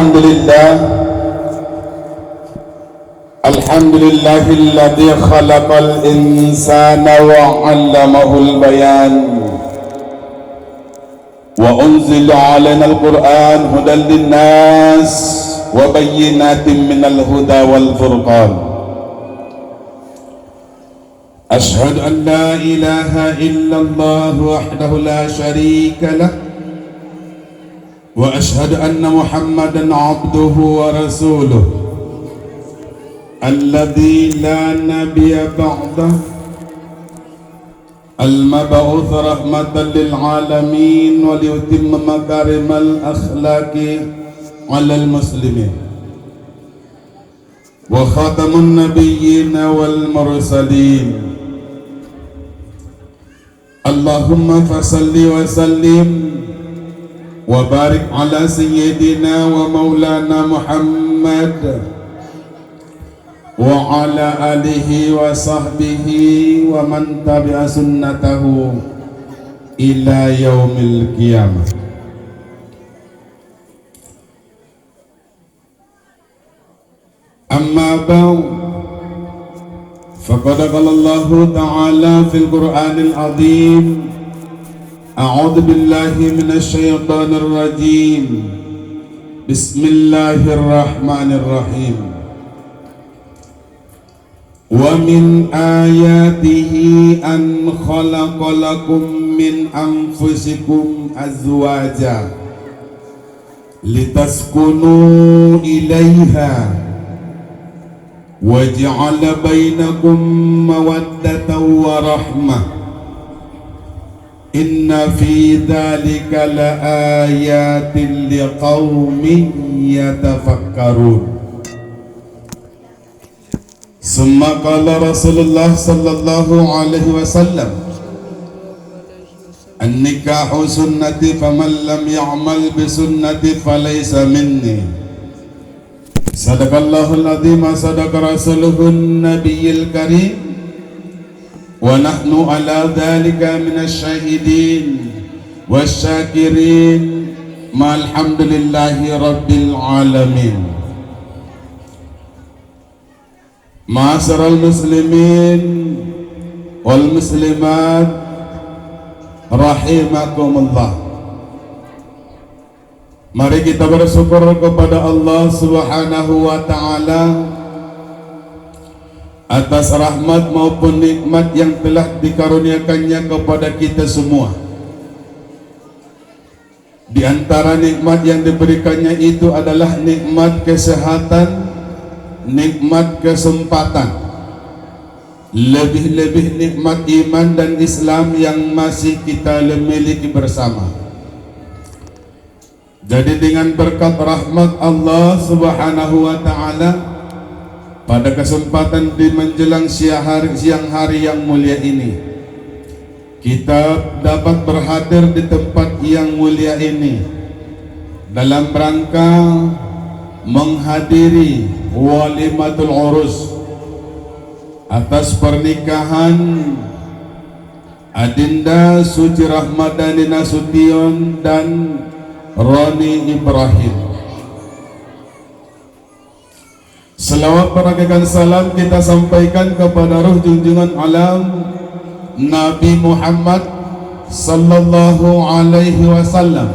الحمد لله الذي خلق الإنسان وعلمه البيان وأنزل علينا القرآن هدى للناس وبينات من الهدى والفرقان. أشهد أن لا إله إلا الله وحده لا شريك له وأشهد أن محمدا عبده ورسوله الذي لا نبي بعده المبعوث رحمة للعالمين وليتم مكارم الأخلاق على المسلمين وخاتم النبيين والمرسلين. اللهم فصل وسلم وبارك على سيدنا ومولانا محمد وعلى آله وصحبه ومن تبع سنته إلى يوم القيامة. أما بعد فقد قال الله تعالى في القرآن العظيم: أعوذ بالله من الشيطان الرجيم، بسم الله الرحمن الرحيم. ومن آياته أن خلق لكم من أنفسكم أزواجا لتسكنوا إليها وجعل بينكم مودة ورحمة إن في ذلك لآيات لقوم يتفكرون. ثم قال رسول الله صلى الله عليه وسلم: النكاح سنتي فمن لم يعمل بسنتي فليس مني. صدق الله العظيم وصدق رسوله النبي الكريم ونحن على ذلك من الشاهدين والشاكرين مع الحمد لله رب العالمين. معاشر المسلمين والمسلمات rahimakumullah. Mari kita bersyukur kepada Allah Subhanahu wa ta'ala atas rahmat maupun nikmat yang telah dikaruniakannya kepada kita semua. Di antara nikmat yang diberikannya itu adalah nikmat kesehatan, nikmat kesempatan, lebih-lebih nikmat iman dan Islam yang masih kita miliki bersama. Jadi dengan berkat rahmat Allah Subhanahu wa ta'ala, pada kesempatan di menjelang siang hari yang mulia ini, kita dapat berhadir di tempat yang mulia ini dalam rangka menghadiri walimatul urus atas pernikahan Adinda Suci Rahmadani Nasution dan Roni Ibrahim. Selawat berakikan salam kita sampaikan kepada ruh junjungan alam Nabi Muhammad sallallahu alaihi wasallam.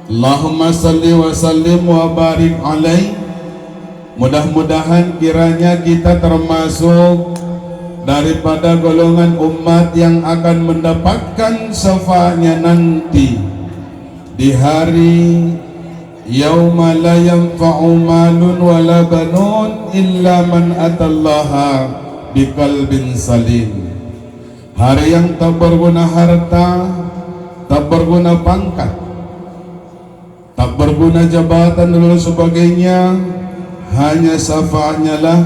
Allahumma salli wa sallim wa barik alaihi. Mudah-mudahan kiranya kita termasuk daripada golongan umat yang akan mendapatkan syafaatnya nanti di hari yauma la yanfa'u malun wala banun illa man atallaha biqalbin salim. Hari yang tak berguna harta, tak berguna pangkat, tak berguna jabatan dan sebagainya, hanya syafaatnya lah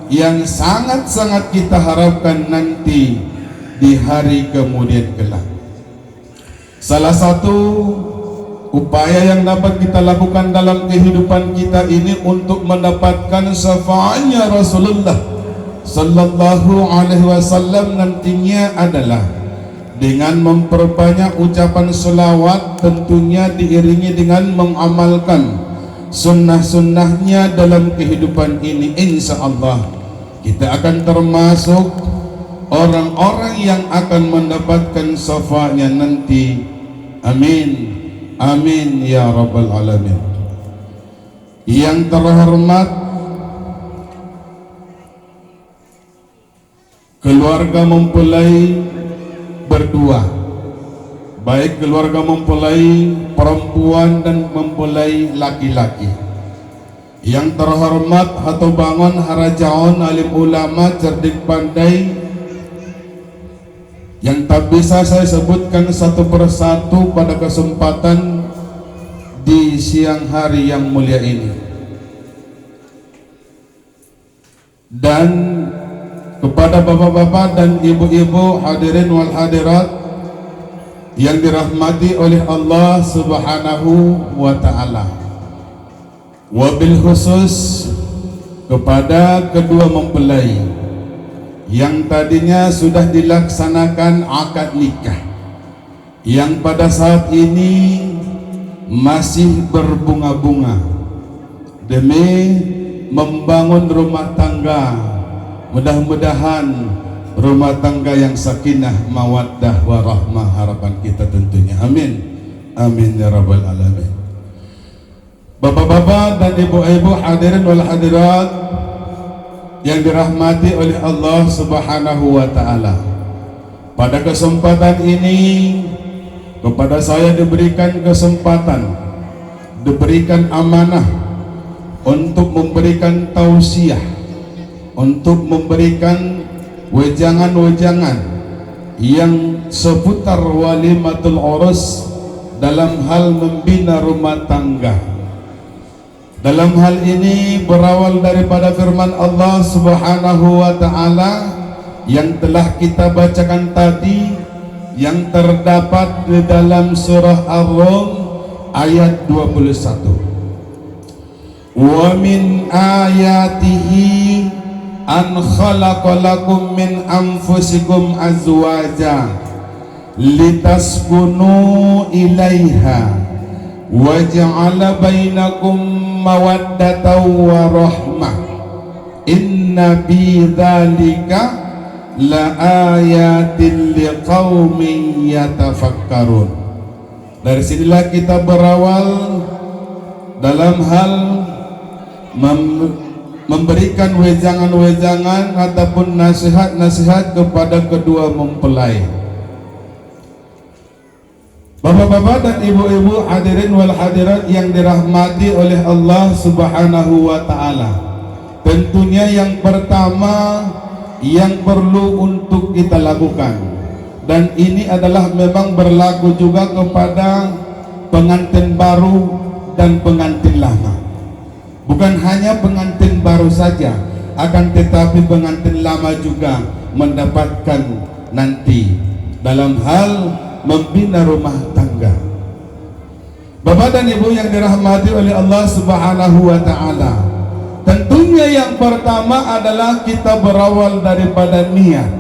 yang sangat-sangat kita harapkan nanti di hari kemudian kelak. Salah satu upaya yang dapat kita lakukan dalam kehidupan kita ini untuk mendapatkan syafaatnya Rasulullah sallallahu alaihi wasallam nantinya adalah dengan memperbanyak ucapan selawat, tentunya diiringi dengan mengamalkan sunnah-sunnahnya dalam kehidupan ini, insya Allah kita akan termasuk orang-orang yang akan mendapatkan syafaatnya nanti. Amin, amin ya rabbal alamin. Yang terhormat keluarga mempelai berdua, baik keluarga mempelai perempuan dan mempelai laki-laki. Yang terhormat Hato Bangon Harajaon, alim ulama cerdik pandai, yang tak bisa saya sebutkan satu persatu pada kesempatan di siang hari yang mulia ini. Dan kepada bapak-bapak dan ibu-ibu hadirin wal hadirat yang dirahmati oleh Allah Subhanahu wa ta'ala, wabil khusus kepada kedua mempelai yang tadinya sudah dilaksanakan akad nikah, yang pada saat ini masih berbunga-bunga demi membangun rumah tangga. Mudah-mudahan rumah tangga yang sakinah, mawaddah, warahmah, harapan kita tentunya. Amin, amin ya rabbal alamin. Bapak-bapak dan ibu-ibu hadirin wal hadirat yang dirahmati oleh Allah Subhanahu wa ta'ala, pada kesempatan ini kepada saya diberikan kesempatan, diberikan amanah untuk memberikan tausiah, untuk memberikan wejangan-wejangan yang seputar walimatul urus dalam hal membina rumah tangga. Dalam hal ini berawal daripada firman Allah Subhanahu wa ta'ala yang telah kita bacakan tadi, yang terdapat di dalam surah Ar-Rum ayat 21. Wa min ayatihi an khalaqalakum min anfusikum azwaja litaskunu ilaiha wa ja'ala bainakum mawaddatan wa rahmah inna bi dzalika la ayatin liqaumin yatafakkarun. Dari sinilah kita berawal dalam hal memberikan wejangan-wejangan ataupun nasihat-nasihat kepada kedua mempelai. Bapak-bapak dan ibu-ibu hadirin wal hadirat yang dirahmati oleh Allah Subhanahu wa ta'ala, tentunya yang pertama yang perlu untuk kita lakukan, dan ini adalah memang berlaku juga kepada pengantin baru dan pengantin lama. Bukan hanya pengantin baru saja, akan tetapi pengantin lama juga mendapatkan nanti dalam hal membina rumah tangga. Bapak dan ibu yang dirahmati oleh Allah Subhanahu wa ta'ala, tentunya yang pertama adalah kita berawal daripada niat.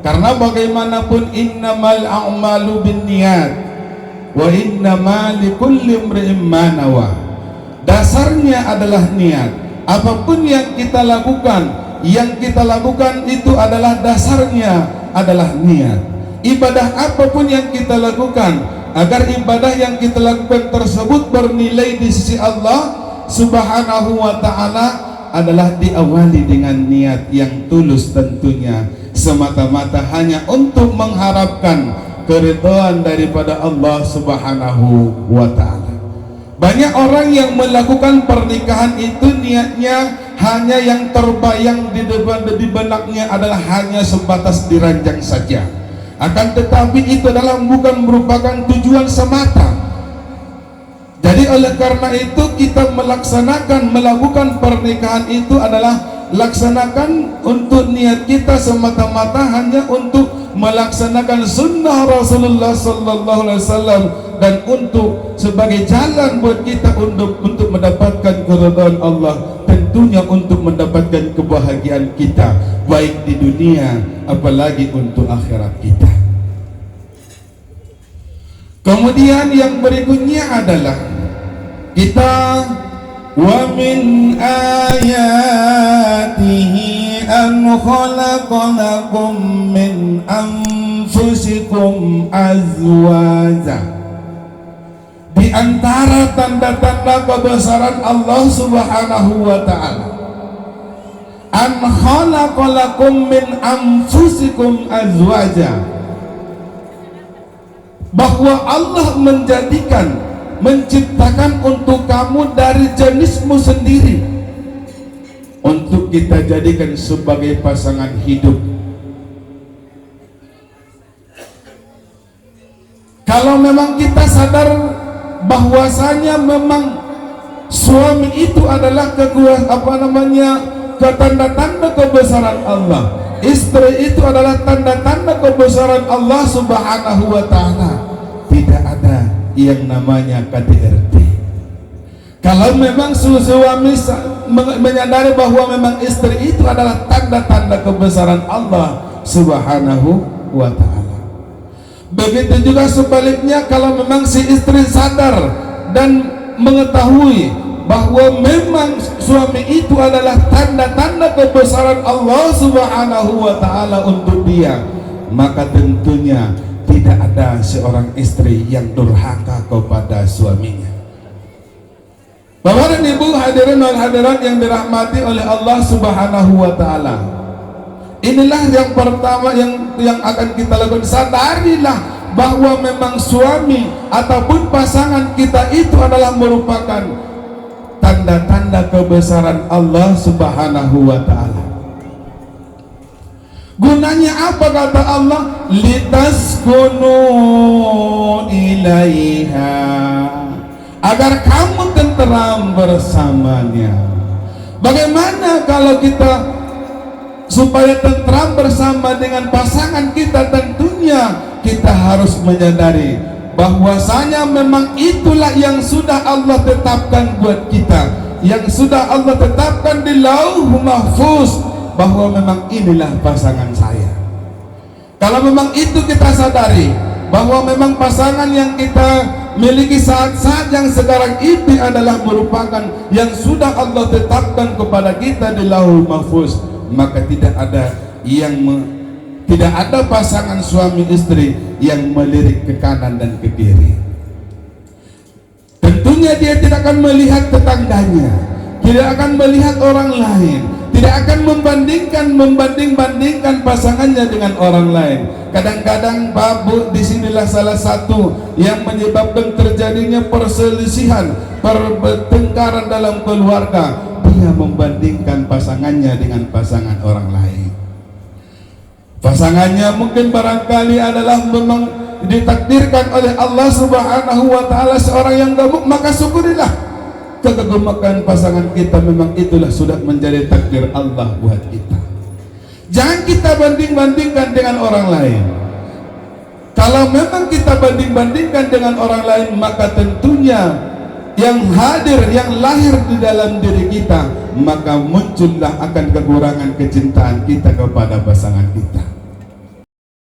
Karena bagaimanapun innamal a'malu binniyat wa innamal likulli imri'in ma nawa. Dasarnya adalah niat. Apapun yang kita lakukan itu adalah dasarnya adalah niat. Ibadah apapun yang kita lakukan, agar ibadah yang kita lakukan tersebut bernilai di sisi Allah Subhanahu wa ta'ala, adalah diawali dengan niat yang tulus, tentunya semata-mata hanya untuk mengharapkan keridhaan daripada Allah Subhanahu wa ta'ala. Banyak orang yang melakukan pernikahan itu niatnya hanya yang terbayang di benaknya adalah hanya sebatas diranjang saja. Akan tetapi itu adalah bukan merupakan tujuan semata. Jadi oleh karena itu kita melakukan pernikahan itu adalah laksanakan untuk niat kita semata-mata hanya untuk melaksanakan sunnah Rasulullah sallallahu alaihi wasallam, dan untuk sebagai jalan buat kita untuk mendapatkan keridhaan Allah, tentunya untuk mendapatkan kebahagiaan kita baik di dunia apalagi untuk akhirat kita. Kemudian yang berikutnya adalah kita wa min ayatihi an khalaqalakum min anfusikum azwaja. Di antara tanda-tanda kebesaran Allah Subhanahu wa ta'ala, an khalaqalakum min anfusikum azwaja, bahwa Allah menciptakan untuk kamu dari jenismu sendiri untuk kita jadikan sebagai pasangan hidup. Kalau memang kita sadar bahwasanya memang suami itu adalah tanda-tanda kebesaran Allah, istri itu adalah tanda-tanda kebesaran Allah Subhanahu wa ta'ala, tidak ada yang namanya KDRT. Kalau memang suami menyadari bahwa memang istri itu adalah tanda-tanda kebesaran Allah Subhanahu wa ta'ala, begitu juga sebaliknya, kalau memang si istri sadar dan mengetahui bahwa memang suami itu adalah tanda-tanda kebesaran Allah Subhanahu wa ta'ala untuk dia, maka tentunya tidak ada seorang istri yang durhaka kepada suaminya. Bapak dan Ibu hadirin wal hadirat yang dirahmati oleh Allah Subhanahu wa ta'ala, inilah yang pertama yang akan kita lakukan. Sadarilah bahwa memang suami ataupun pasangan kita itu adalah merupakan tanda-tanda kebesaran Allah Subhanahu wa ta'ala. Gunanya apa kata Allah? Litaskunu ilaiha, agar kamu tenteram bersamanya. Bagaimana kalau kita supaya tenteram bersama dengan pasangan kita? Tentunya kita harus menyadari bahwasanya memang itulah yang sudah Allah tetapkan buat kita, yang sudah Allah tetapkan di Lauh Mahfuz, bahwa memang inilah pasangan saya. Kalau memang itu kita sadari bahwa memang pasangan yang kita miliki saat-saat yang sekarang ini adalah merupakan yang sudah Allah tetapkan kepada kita di Lauh Mahfuz, maka tidak ada pasangan suami istri yang melirik ke kanan dan ke kiri. Tentunya dia tidak akan melihat tetangganya, tidak akan melihat orang lain, tidak akan membanding-bandingkan pasangannya dengan orang lain. Kadang-kadang Babu, disinilah salah satu yang menyebabkan terjadinya perselisihan, pertengkaran dalam keluarga. Dia membandingkan pasangannya dengan pasangan orang lain. Pasangannya mungkin barangkali adalah memang ditakdirkan oleh Allah Subhanahu wa ta'ala seorang yang gemuk, maka syukurilah kegemukan pasangan kita, memang itulah sudah menjadi takdir Allah buat kita. Jangan kita banding-bandingkan dengan orang lain. Kalau memang kita banding-bandingkan dengan orang lain, maka tentunya yang hadir, yang lahir di dalam diri kita, maka muncullah akan kekurangan kecintaan kita kepada pasangan kita.